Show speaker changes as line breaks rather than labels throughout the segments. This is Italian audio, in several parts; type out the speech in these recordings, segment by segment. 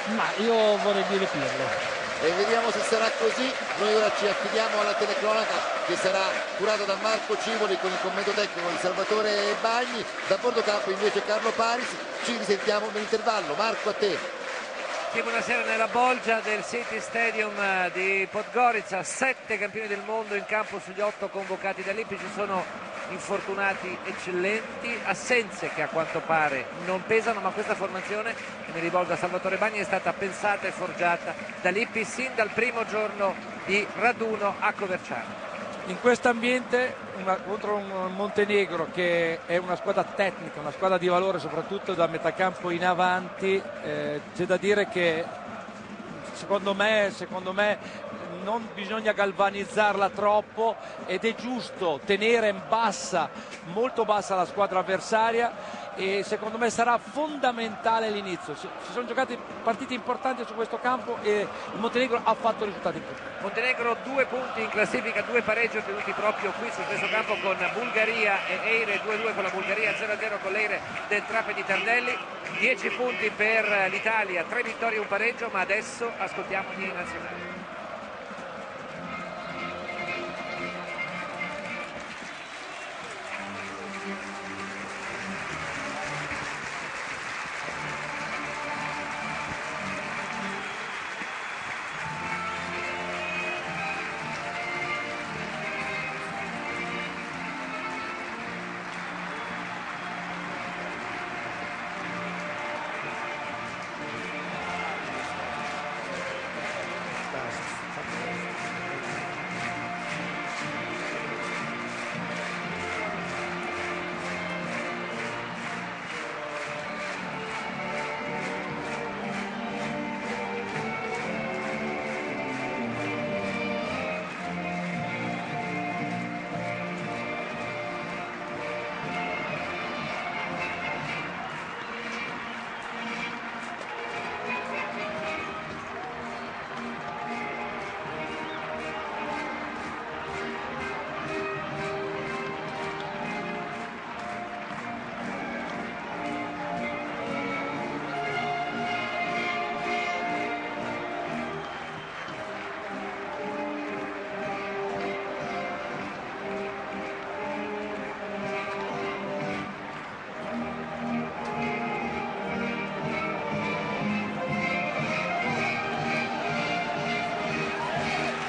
Ma io vorrei dire Pirlo.
E vediamo se sarà così. Noi ora ci affidiamo alla telecronaca che sarà curata da Marco Civoli con il commento tecnico di Salvatore Bagni. Da bordo campo invece Carlo Paris. Ci risentiamo nell'intervallo. Marco, a te.
Sì, buonasera nella bolgia del City Stadium di Podgorica. 7 campioni del mondo in campo sugli 8 convocati da lì. Ci sono infortunati eccellenti, assenze che a quanto pare non pesano, ma questa formazione, e mi rivolgo a Salvatore Bagni, è stata pensata e forgiata da Lippi sin dal primo giorno di raduno a Coverciano.
In questo ambiente contro un Montenegro che è una squadra tecnica, una squadra di valore soprattutto da metà campo in avanti, c'è da dire che secondo me non bisogna galvanizzarla troppo ed è giusto tenere molto bassa la squadra avversaria, e secondo me sarà fondamentale l'inizio. Si sono giocati partite importanti su questo campo e il Montenegro ha fatto risultati importanti.
Montenegro 2 punti in classifica, 2 pareggi ottenuti proprio qui su questo campo con Bulgaria e Eire, 2-2 con la Bulgaria, 0-0 con l'Eire del Trapani Tardelli. 10 punti per l'Italia, 3 vittorie e un pareggio, ma adesso ascoltiamo i nazionali.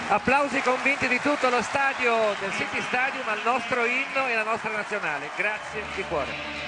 Applausi convinti di tutto lo stadio del City Stadium al nostro inno e alla nostra nazionale. Grazie di cuore.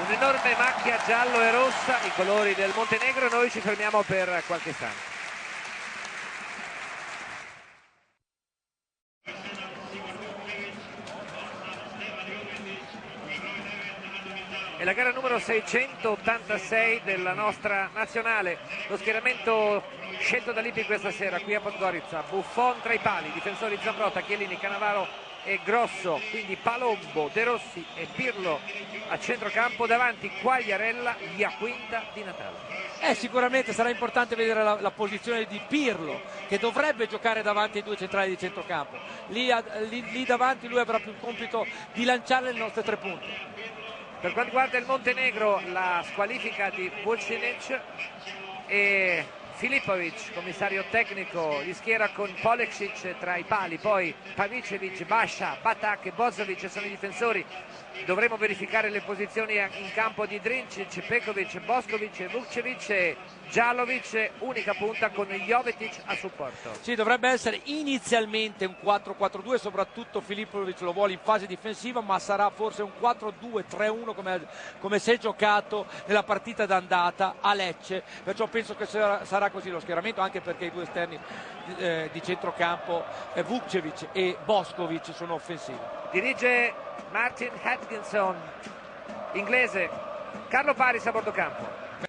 Un'enorme macchia giallo e rossa, i colori del Montenegro. Noi ci fermiamo per qualche istante. È la gara numero 686 della nostra nazionale. Lo schieramento scelto da Lippi questa sera qui a Podgorica: Buffon tra i pali, difensori Zambrotta, Chiellini, Cannavaro e Grosso, quindi Palombo, De Rossi e Pirlo a centrocampo, davanti Quagliarella, Iaquinta, Di Natale.
Sicuramente sarà importante vedere la posizione di Pirlo, che dovrebbe giocare davanti ai due centrali di centrocampo. Lì davanti lui avrà più il compito di lanciare le nostre 3 punti.
Per quanto riguarda il Montenegro, la squalifica di Vucinic e Filipovic, commissario tecnico, li schiera con Poleksic tra i pali, poi Pavicevic, Basha, Batak e Bozovic sono i difensori. Dovremo verificare le posizioni in campo di Drincic, Pekovic, Boskovic, Vukcevic e Đalovic, unica punta con Jovetic a supporto.
Sì, dovrebbe essere inizialmente un 4-4-2, soprattutto Filipovic lo vuole in fase difensiva, ma sarà forse un 4-2-3-1 come si è giocato nella partita d'andata a Lecce, perciò penso che sarà così lo schieramento, anche perché i due esterni di centrocampo Vukcevic e Boskovic sono offensivi.
Dirige Martin Atkinson, inglese. Carlo Paris a bordo campo.